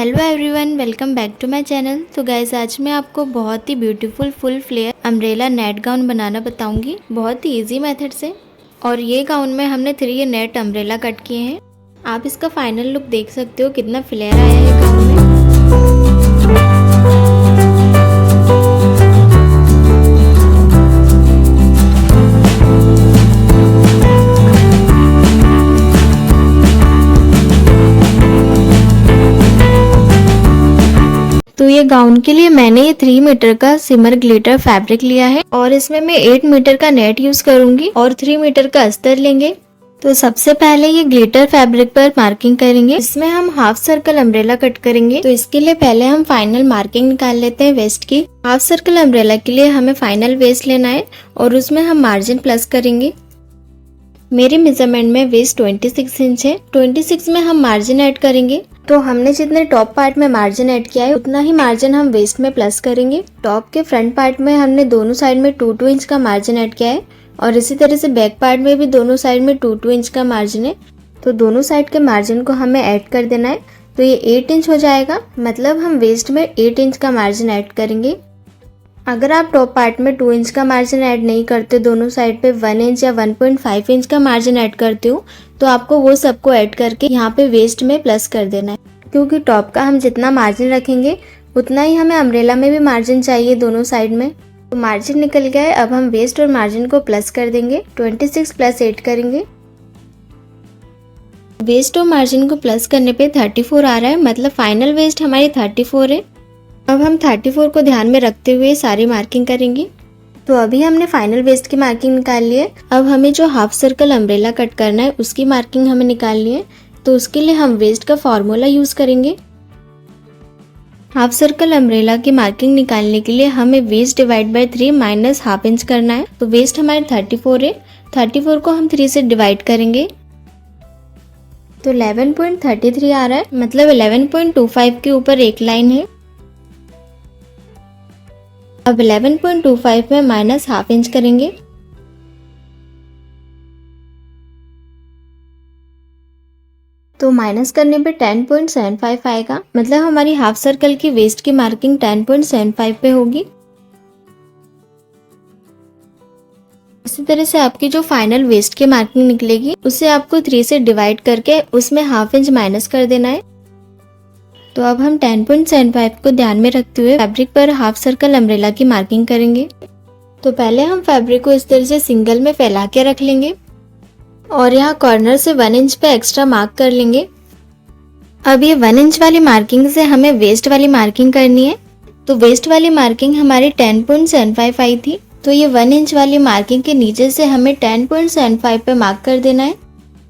Hello everyone, welcome back to my channel. तो guys, आज मैं आपको बहुत ही beautiful full flare umbrella net gown बनाना बताऊंगी, बहुत ही इजी मेथड से। और ये गाउन में हमने 3 नेट अम्ब्रेला कट किए हैं। आप इसका फाइनल लुक देख सकते हो कितना फ्लेयर आया है गाउन में। तो ये गाउन के लिए मैंने ये 3 मीटर का सिमर ग्लिटर फैब्रिक लिया है और इसमें मैं 8 मीटर का नेट यूज करूंगी और 3 मीटर का अस्तर लेंगे। तो सबसे पहले ये ग्लिटर फैब्रिक पर मार्किंग करेंगे। इसमें हम हाफ सर्कल अम्ब्रेला कट करेंगे। तो इसके लिए पहले हम फाइनल मार्किंग निकाल लेते हैं वेस्ट की। हाफ सर्कल अम्ब्रेला के लिए हमें फाइनल वेस्ट लेना है और उसमें हम मार्जिन प्लस करेंगे। मेरे मेजरमेंट में वेस्ट 26 इंच है। 26 में हम मार्जिन ऐड करेंगे। तो हमने जितने टॉप पार्ट में मार्जिन ऐड किया है उतना ही मार्जिन हम वेस्ट में प्लस करेंगे। टॉप के फ्रंट पार्ट में हमने दोनों साइड में 2-2 इंच का मार्जिन ऐड किया है और इसी तरह से बैक पार्ट में भी दोनों साइड में 2-2 इंच का मार्जिन है। तो दोनों साइड के मार्जिन को हमें ऐड कर देना है। तो ये 8 इंच हो जाएगा, मतलब हम वेस्ट में 8 इंच का मार्जिन ऐड करेंगे। अगर आप टॉप पार्ट में 2 इंच का मार्जिन ऐड नहीं करते, दोनों साइड पे 1 इंच या 1.5 इंच का मार्जिन ऐड करते हो, तो आपको वो सबको ऐड करके यहाँ पे वेस्ट में प्लस कर देना है। क्योंकि टॉप का हम जितना मार्जिन रखेंगे उतना ही हमें अम्ब्रेला में भी मार्जिन चाहिए दोनों साइड में। तो मार्जिन निकल गया है, अब हम वेस्ट और मार्जिन को प्लस कर देंगे। 26 + 8 करेंगे। वेस्ट और मार्जिन को प्लस करने पे 34 आ रहा है, मतलब फाइनल वेस्ट हमारी 34 है। अब हम 34 को ध्यान में रखते हुए सारी मार्किंग करेंगे। तो अभी हमने फाइनल वेस्ट की मार्किंग निकाल ली है। अब हमें जो हाफ सर्कल अम्ब्रेला कट करना है उसकी मार्किंग हमें निकालनी है। तो उसके लिए हम वेस्ट का फॉर्मूला यूज करेंगे। हाफ सर्कल अम्ब्रेला की मार्किंग निकालने के लिए हमें waist divide by 3 minus half inch करना है। तो वेस्ट हमारे 34 है, 34 को हम 3 से डिवाइड करेंगे तो 11.33 आ रहा है, मतलब 11.25 के ऊपर एक लाइन है। अब 11.25 में माइनस हाफ इंच करेंगे। तो माइनस करने पे 10.75 आएगा, मतलब हमारी हाफ सर्कल की वेस्ट की मार्किंग 10.75 पे होगी। इसी तरह से आपकी जो फाइनल वेस्ट की मार्किंग निकलेगी उसे आपको 3 से डिवाइड करके उसमें हाफ इंच माइनस कर देना है। तो अब हम 10.75 को ध्यान में रखते हुए फैब्रिक पर हाफ सर्कल अम्ब्रेला की मार्किंग करेंगे। तो पहले हम फैब्रिक को इस तरह से सिंगल में फैला के रख लेंगे और यहाँ कॉर्नर से 1 इंच पे एक्स्ट्रा मार्क कर लेंगे। अब ये 1 इंच वाली मार्किंग से हमें वेस्ट वाली मार्किंग करनी है। तो वेस्ट वाली मार्किंग हमारी 10.75 आई थी, तो ये 1 इंच वाली मार्किंग के नीचे से हमें 10.75 पे मार्क कर देना है।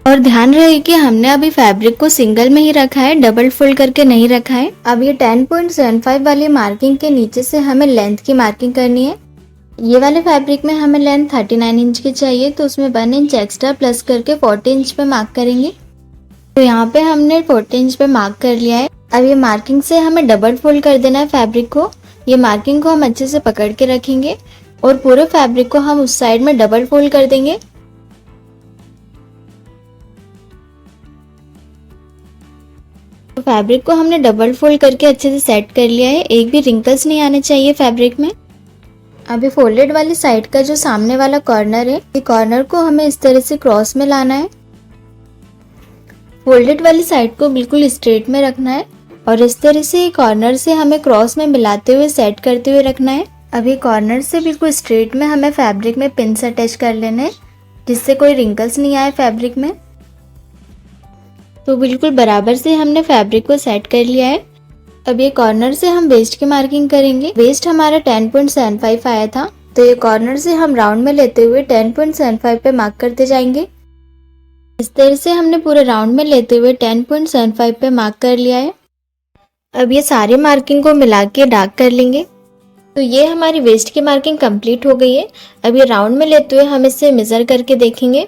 और ध्यान रहे कि हमने अभी फैब्रिक को सिंगल में ही रखा है, डबल फोल्ड करके नहीं रखा है। अब ये 10.75 वाली मार्किंग के नीचे से हमें लेंथ की मार्किंग करनी है। ये वाले फैब्रिक में हमें लेंथ 39 इंच की चाहिए, तो उसमें 1 इंच एक्स्ट्रा प्लस करके 40 इंच पे मार्क करेंगे। तो यहाँ पे हमने 40 इंच पे मार्क कर लिया है। अब ये मार्किंग से हमें डबल फोल्ड कर देना है फैब्रिक को। ये मार्किंग को हम अच्छे से पकड़ के रखेंगे और पूरे फैब्रिक को हम उस साइड में डबल फोल्ड कर देंगे। तो फैब्रिक को हमने डबल फोल्ड करके अच्छे से सेट कर लिया है, एक भी रिंकल्स नहीं आने चाहिए फैब्रिक में। अभी फोल्डेड वाली साइड का जो सामने वाला कॉर्नर है, ये कॉर्नर को हमें इस तरह से क्रॉस में लाना है। फोल्डेड वाली साइड को बिल्कुल स्ट्रेट में रखना है और इस तरह से कॉर्नर से हमें क्रॉस में मिलाते हुए सेट करते हुए रखना है। अभी कॉर्नर से बिल्कुल स्ट्रेट में हमें फैब्रिक में पिन से अटैच कर लेने हैं, जिससे कोई रिंकल्स नहीं आए फैब्रिक में। तो बिल्कुल बराबर से हमने फैब्रिक को सेट कर लिया है। अब ये कॉर्नर से हम वेस्ट की मार्किंग करेंगे। वेस्ट हमारा 10.75 आया था, तो ये कॉर्नर से हम राउंड में लेते हुए 10.75 पे मार्क करते जाएंगे। इस तरह से हमने पूरे राउंड में लेते हुए 10.75 पे मार्क कर लिया है। अब ये सारी मार्किंग को मिला के डार्क कर लेंगे। तो ये हमारी वेस्ट की मार्किंग कंप्लीट हो गई है। अब ये राउंड में लेते हुए हम इससे मेजर करके देखेंगे।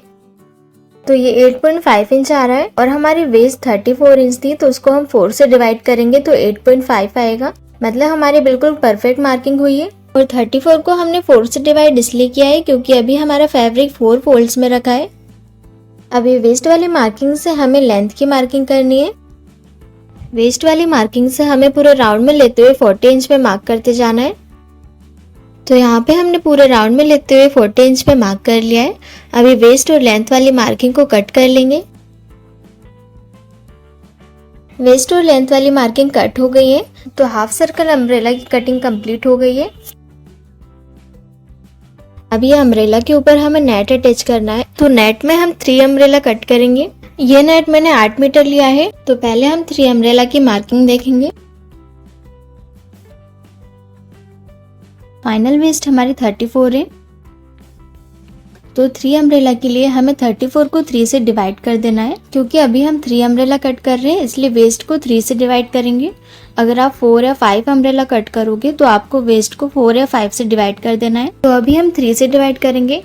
तो ये 8.5 इंच आ रहा है और हमारी वेस्ट 34 इंच थी, तो उसको हम 4 से डिवाइड करेंगे तो 8.5 आएगा, मतलब हमारी बिल्कुल परफेक्ट मार्किंग हुई है। और 34 को हमने 4 से डिवाइड इसलिए किया है क्योंकि अभी हमारा फैब्रिक 4 फोल्ड्स में रखा है। अब ये वेस्ट वाली मार्किंग से हमें लेंथ की मार्किंग करनी है। वेस्ट वाली मार्किंग से हमें पूरे राउंड में लेते हुए 40 इंच पे मार्क करते जाना है। तो यहाँ पे हमने पूरे राउंड में लेते हुए 40 इंच पे मार्क कर लिया है। अभी वेस्ट और लेंथ वाली मार्किंग को कट कर लेंगे। वेस्ट और लेंथ वाली मार्किंग कट हो गई है, तो हाफ सर्कल अम्ब्रेला की कटिंग कंप्लीट हो गई है। अब ये अम्ब्रेला के ऊपर हमें नेट अटैच करना है, तो नेट में हम 3 अम्ब्रेला कट करेंगे। ये नेट मैंने 8 मीटर लिया है, तो पहले हम 3 अम्ब्रेला की मार्किंग देखेंगे। फाइनल वेस्ट हमारी 34 है, तो 3 अम्ब्रेला के लिए हमें 34 को 3 से डिवाइड कर देना है। क्योंकि अभी हम 3 अम्ब्रेला कट कर रहे हैं, इसलिए वेस्ट को 3 से डिवाइड करेंगे। अगर आप 4 या 5 अम्ब्रेला कट करोगे तो आपको वेस्ट को 4 या 5 से डिवाइड कर देना है। तो अभी हम 3 से डिवाइड करेंगे।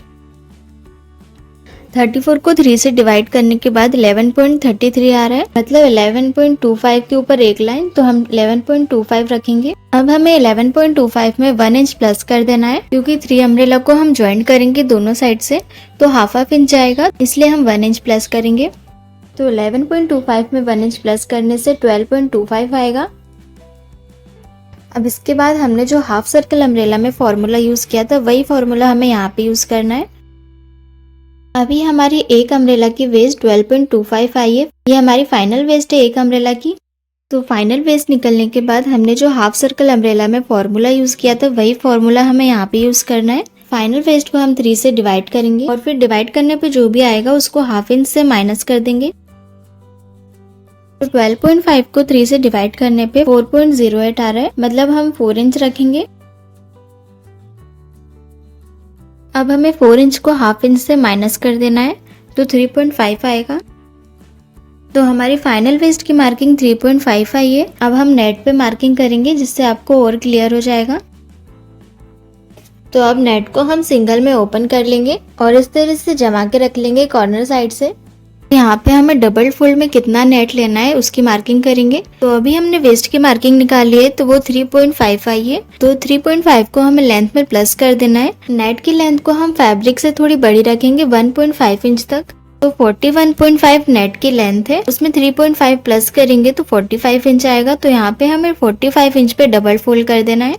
34 को 3 से डिवाइड करने के बाद 11.33 आ रहा है, मतलब 11.25 के ऊपर एक लाइन, तो हम 11.25 रखेंगे। अब हमें 11.25 में 1 इंच प्लस कर देना है, क्योंकि 3 अम्ब्रेला को हम ज्वाइंट करेंगे दोनों साइड से, तो हाफ इंच आएगा, इसलिए हम 1 इंच प्लस करेंगे। तो 11.25 में 1 इंच प्लस करने से 12.25 आएगा। अब इसके बाद हमने जो हाफ सर्कल अम्ब्रेला में फॉर्मूला यूज किया था, वही फॉर्मूला हमें यहाँ पे यूज करना है। अभी हमारी एक अम्ब्रेला की वेस्ट 12.25 आई है। ये हमारी फाइनल वेस्ट है एक अम्ब्रेला की। तो फाइनल वेस्ट निकलने के बाद हमने जो हाफ सर्कल अम्ब्रेला में फॉर्मूला यूज किया था, वही फॉर्मूला हमें यहाँ पे यूज करना है। फाइनल वेस्ट को हम 3 से डिवाइड करेंगे और फिर डिवाइड करने पे जो भी आएगा उसको हाफ इंच से माइनस कर देंगे। तो 12.5 को 3 से डिवाइड करने पे 4.08 आ रहा है, मतलब हम 4 इंच रखेंगे। अब हमें 4 इंच को हाफ इंच से माइनस कर देना है, तो 3.5 आएगा। तो हमारी फाइनल वेस्ट की मार्किंग 3.5 आई है। अब हम नेट पे मार्किंग करेंगे, जिससे आपको और क्लियर हो जाएगा। तो अब नेट को हम सिंगल में ओपन कर लेंगे और इस तरह से जमा के रख लेंगे कॉर्नर साइड से। यहाँ पे हमें डबल फोल्ड में कितना नेट लेना है उसकी मार्किंग करेंगे। तो अभी हमने वेस्ट की मार्किंग निकाली है, तो वो 3.5 आई है। तो 3.5 को हमें लेंथ में प्लस कर देना है। नेट की लेंथ को हम फैब्रिक से थोड़ी बड़ी रखेंगे 1.5 इंच तक। तो 41.5 नेट की लेंथ है, उसमें 3.5 प्लस करेंगे तो 45 इंच आएगा। तो यहाँ पे हमें 45 इंच पे डबल फोल्ड कर देना है।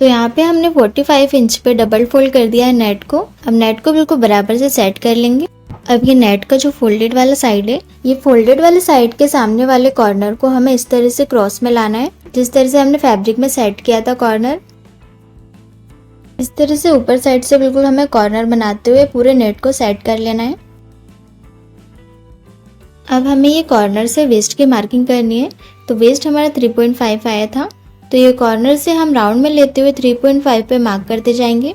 तो यहाँ पे हमने 45 इंच पे डबल फोल्ड कर दिया है नेट को। अब नेट को बिल्कुल बराबर से सेट कर लेंगे। अब ये नेट का जो फोल्डेड वाला साइड है, ये फोल्डेड वाले साइड के सामने वाले कॉर्नर को हमें इस तरह से क्रॉस में लाना है, जिस तरह से हमने फैब्रिक में सेट किया था कॉर्नर। इस तरह से ऊपर साइड से बिल्कुल हमें कॉर्नर बनाते हुए पूरे नेट को सेट कर लेना है। अब हमें ये कॉर्नर से वेस्ट की मार्किंग करनी है। तो वेस्ट हमारा 3.5 आया था, तो ये कॉर्नर से हम राउंड में लेते हुए 3.5 पे मार्क करते जाएंगे।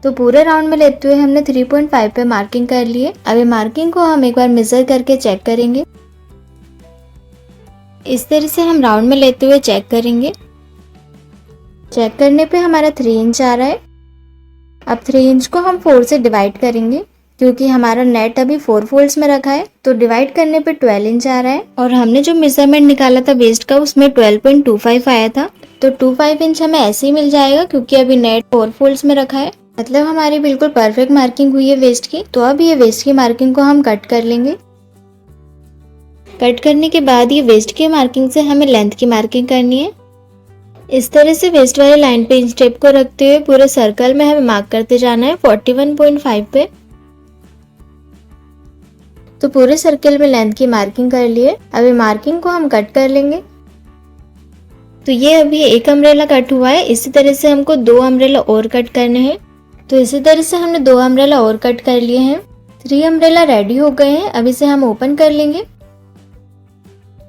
तो पूरे राउंड में लेते हुए हमने 3.5 पे मार्किंग कर ली है। अब ये मार्किंग को हम एक बार मेजर करके चेक करेंगे। इस तरह से हम राउंड में लेते हुए चेक करेंगे। चेक करने पे हमारा 3 इंच आ रहा है। अब 3 इंच को हम 4 से डिवाइड करेंगे, क्योंकि हमारा नेट अभी 4 फोल्ड्स में रखा है। तो डिवाइड करने पे 12 इंच आ रहा है और हमने जो मेजरमेंट निकाला था वेस्ट का, उसमें 12.25 आया था। तो 25 इंच हमें ऐसे ही मिल जाएगा, क्योंकि अभी नेट 4 फोल्ड्स में रखा है। मतलब हमारी बिल्कुल परफेक्ट मार्किंग हुई है वेस्ट की। तो अब ये वेस्ट की मार्किंग को हम कट कर लेंगे। कट करने के बाद ये वेस्ट की मार्किंग से हमें लेंथ की मार्किंग करनी है। इस तरह से वेस्ट वाली लाइन पे इंच टेप को रखते हुए पूरे सर्कल में हमें मार्क करते जाना है 41.5 पे। तो पूरे सर्कल में लेंथ की मार्किंग कर लिए। अब ये मार्किंग को हम कट कर लेंगे। तो ये अभी एक अम्ब्रेला कट हुआ है, इसी तरह से हमको 2 अम्ब्रेला और कट करने हैं। तो इसी तरह से हमने 2 अम्ब्रेला और कट कर लिए हैं। 3 अम्ब्रेला रेडी हो गए हैं। अब इसे हम ओपन कर लेंगे।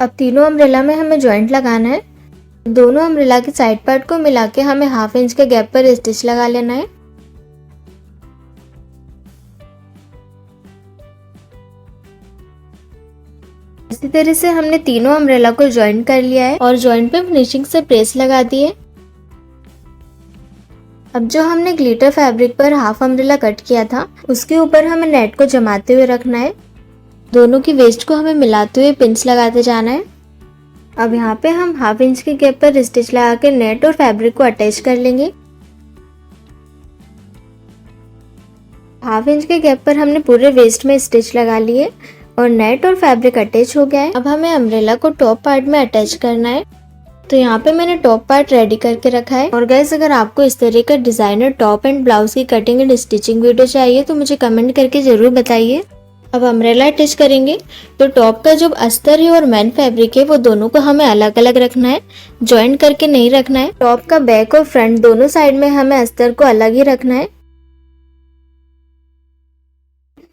अब तीनों अम्ब्रेला में हमें जॉइंट लगाना है। दोनों अम्ब्रेला के साइड पार्ट को मिला के हमें हाफ इंच के गैप पर स्टिच लगा लेना है। इसी तरह से हमने तीनों अम्ब्रेला को जॉइंट कर लिया है और जॉइंट पे फिनिशिंग से प्रेस लगा दी है। अब जो हमने ग्लिटर फैब्रिक पर हाफ अम्ब्रेला कट किया था, उसके ऊपर हमें नेट को जमाते हुए रखना है। दोनों की वेस्ट को हमें मिलाते हुए पिंच लगाते जाना है। अब यहाँ पे हम हाफ इंच के गैप पर स्टिच लगा के नेट और फैब्रिक को अटैच कर लेंगे। हाफ इंच के गैप पर हमने पूरे वेस्ट में स्टिच लगा लिए और नेट और फैब्रिक अटैच हो गया है। अब हमें अम्ब्रेला को टॉप पार्ट में अटैच करना है। तो यहाँ पे मैंने टॉप पार्ट रेडी करके रखा है। और गाइस अगर आपको इस तरह का डिजाइनर टॉप एंड ब्लाउज की कटिंग एंड स्टिचिंग वीडियो चाहिए तो मुझे कमेंट करके जरूर बताइए। अब अम्ब्रेला अटैच करेंगे तो टॉप का जो अस्तर है और मेन फैब्रिक है वो दोनों को हमें अलग अलग रखना है, ज्वाइंट करके नहीं रखना है। टॉप का बैक और फ्रंट दोनों साइड में हमें अस्तर को अलग ही रखना है।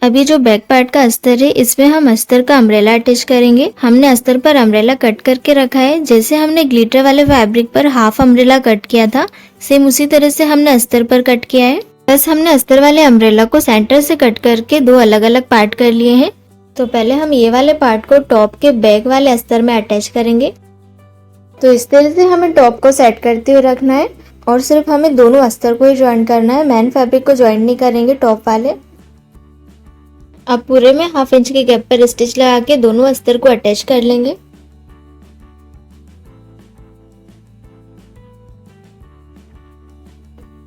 अभी जो बैक पार्ट का अस्तर है इसमें हम अस्तर का अम्ब्रेला अटैच करेंगे। हमने अस्तर पर अम्ब्रेला कट करके रखा है। जैसे हमने ग्लिटर वाले फैब्रिक पर हाफ अम्ब्रेला कट किया था सेम उसी तरह से हमने अस्तर पर कट किया है। बस हमने अस्तर वाले अम्ब्रेला को सेंटर से कट करके दो अलग अलग पार्ट कर लिए हैं। तो पहले हम ये वाले पार्ट को टॉप के बैक वाले अस्तर में अटैच करेंगे। तो इस तरह से हमें टॉप को सेट करते हुए रखना है और सिर्फ हमें दोनों अस्तर को ही ज्वाइन करना है, मेन फैब्रिक को ज्वाइन नहीं करेंगे टॉप वाले। अब पूरे में हाफ इंच के गैप पर स्टिच लगा के दोनों अस्तर को अटैच कर लेंगे।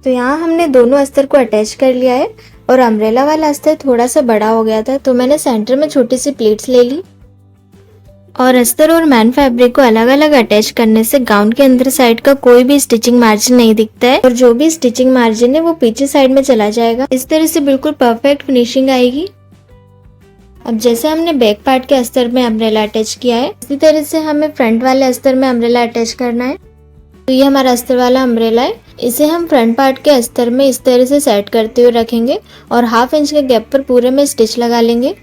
तो यहाँ हमने दोनों अस्तर को अटैच कर लिया है और अम्ब्रेला वाला अस्तर थोड़ा सा बड़ा हो गया था तो मैंने सेंटर में छोटी सी प्लेट्स ले ली। और अस्तर और मैन फैब्रिक को अलग अलग अटैच करने से गाउन के अंदर साइड का कोई भी स्टिचिंग मार्जिन नहीं दिखता है और जो भी स्टिचिंग मार्जिन है वो पीछे साइड में चला जाएगा। इस तरह से बिल्कुल परफेक्ट फिनिशिंग आएगी। अब जैसे हमने बैक पार्ट के अस्तर में अम्ब्रेला अटैच किया है इसी तरह से हमें फ्रंट वाले अस्तर में अम्ब्रेला अटैच करना है। तो ये हमारा अस्तर वाला अम्ब्रेला है, इसे हम फ्रंट पार्ट के अस्तर में इस तरह से सेट करते हुए रखेंगे और हाफ इंच के गैप पर पूरे में स्टिच लगा लेंगे।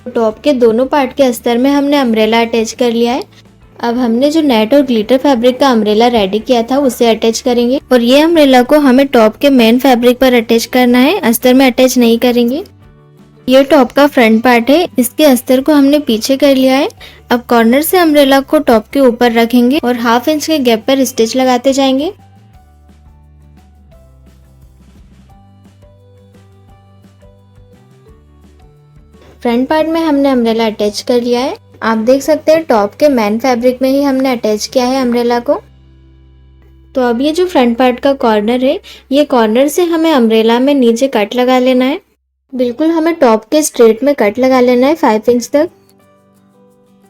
टॉप के दोनों पार्ट के अस्तर में हमने अम्ब्रेला अटैच कर लिया है। अब हमने जो नेट और ग्लिटर फैब्रिक का अम्ब्रेला रेडी किया था उसे अटैच करेंगे और ये अम्ब्रेला को हमें टॉप के मेन फैब्रिक पर अटैच करना है, अस्तर में अटैच नहीं करेंगे। ये टॉप का फ्रंट पार्ट है, इसके अस्तर को हमने पीछे कर लिया है। अब कॉर्नर से अम्ब्रेला को टॉप के ऊपर रखेंगे और हाफ इंच के गैप पर स्टिच लगाते जाएंगे। फ्रंट पार्ट में हमने अम्ब्रेला अटैच कर लिया है। आप देख सकते हैं टॉप के मेन फैब्रिक में ही हमने अटैच किया है अम्ब्रेला को। तो अब ये जो फ्रंट पार्ट का कॉर्नर है ये कॉर्नर से हमें अम्ब्रेला में नीचे कट लगा लेना है। बिल्कुल हमें टॉप के स्ट्रेट में कट लगा लेना है 5 इंच तक।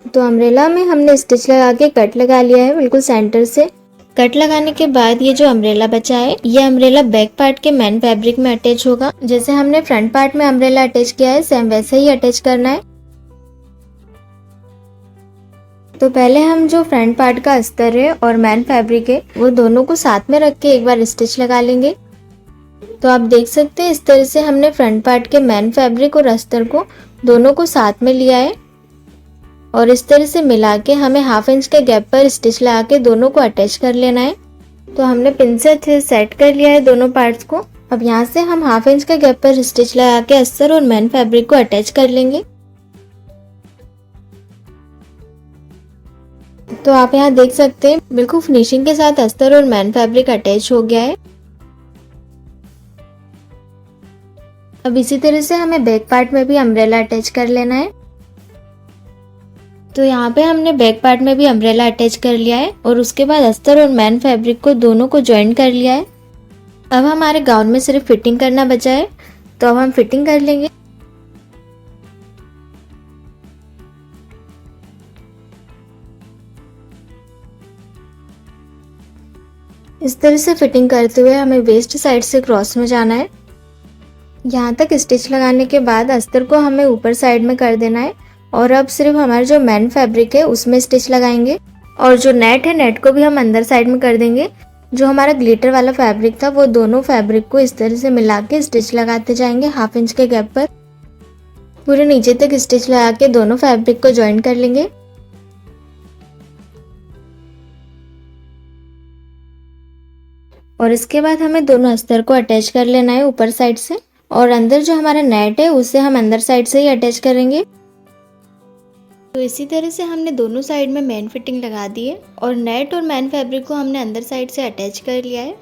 तो अम्ब्रेला में हमने स्टिच लगा के कट लगा लिया है बिल्कुल सेंटर से। कट लगाने के बाद ये जो अम्ब्रेला बचा है ये अम्ब्रेला बैक पार्ट के मेन फैब्रिक में अटैच होगा। जैसे हमने फ्रंट पार्ट में अम्ब्रेला अटैच किया है सेम वैसे ही अटैच करना है। तो पहले हम जो फ्रंट पार्ट का अस्तर है और मेन फैब्रिक है वो दोनों को साथ में रख के एक बार स्टिच लगा लेंगे। तो आप देख सकते हैं इस तरह से हमने फ्रंट पार्ट के मेन फैब्रिक और अस्तर को दोनों को साथ में लिया है और इस तरह से मिला के हमें हाफ इंच के गैप पर स्टिच लगा के दोनों को अटैच कर लेना है। तो हमने पिन से अच्छे से सेट कर लिया है दोनों पार्ट्स को। अब यहाँ से हम हाफ इंच के गैप पर स्टिच लगा के अस्तर और मेन फैब्रिक को अटैच कर लेंगे। तो आप यहाँ देख सकते हैं बिल्कुल फिनिशिंग के साथ अस्तर और मेन फैब्रिक अटैच हो गया है। अब इसी तरह से हमें बैक पार्ट में भी अम्ब्रेला अटैच कर लेना है। तो यहाँ पे हमने बैक पार्ट में भी अम्ब्रेला अटैच कर लिया है और उसके बाद अस्तर और मेन फैब्रिक को दोनों को ज्वाइन कर लिया है। अब हमारे गाउन में सिर्फ फिटिंग करना बचा है तो अब हम फिटिंग कर लेंगे। इस तरह से फिटिंग करते हुए हमें वेस्ट साइड से क्रॉस में जाना है। यहाँ तक स्टिच लगाने के बाद अस्तर को हमें ऊपर साइड में कर देना है और अब सिर्फ हमारा जो मेन फैब्रिक है उसमें स्टिच लगाएंगे और जो नेट है नेट को भी हम अंदर साइड में कर देंगे। जो हमारा ग्लिटर वाला फैब्रिक था वो दोनों फैब्रिक को इस तरह से मिला के स्टिच लगाते जाएंगे हाफ इंच के गैप पर। पूरे नीचे तक स्टिच लगा के दोनों फैब्रिक को ज्वाइन कर लेंगे। और इसके बाद हमें दोनों अस्तर को अटैच कर लेना है ऊपर साइड से और अंदर जो हमारा नेट है उसे हम अंदर साइड से ही अटैच करेंगे। तो इसी तरह से हमने दोनों साइड में मेन फिटिंग लगा दी है और नेट और मेन फैब्रिक को हमने अंदर साइड से अटैच कर लिया है।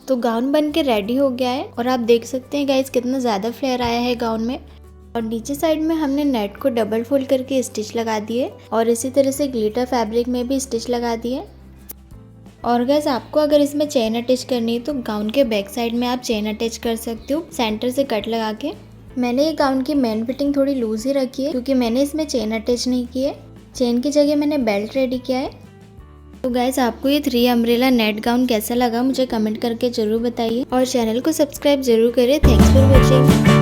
तो गाउन बन के रेडी हो गया है और आप देख सकते हैं गाइस कितना ज़्यादा फ्लेयर आया है गाउन में। और नीचे साइड में हमने नेट को डबल फोल्ड करके स्टिच लगा दिए और इसी तरह से ग्लिटर फैब्रिक में भी स्टिच लगा दिए। और गाइस आपको अगर इसमें चेन अटैच करनी है तो गाउन के बैक साइड में आप चेन अटैच कर सकते हो सेंटर से कट लगा के। मैंने ये गाउन की मेन फिटिंग थोड़ी लूज ही रखी है क्योंकि मैंने इसमें चेन अटैच नहीं की है। चेन की जगह मैंने बेल्ट रेडी किया है। तो गाइज आपको ये 3 अम्ब्रेला नेट गाउन कैसा लगा मुझे कमेंट करके जरूर बताइए और चैनल को सब्सक्राइब जरूर करें। Thanks for watching.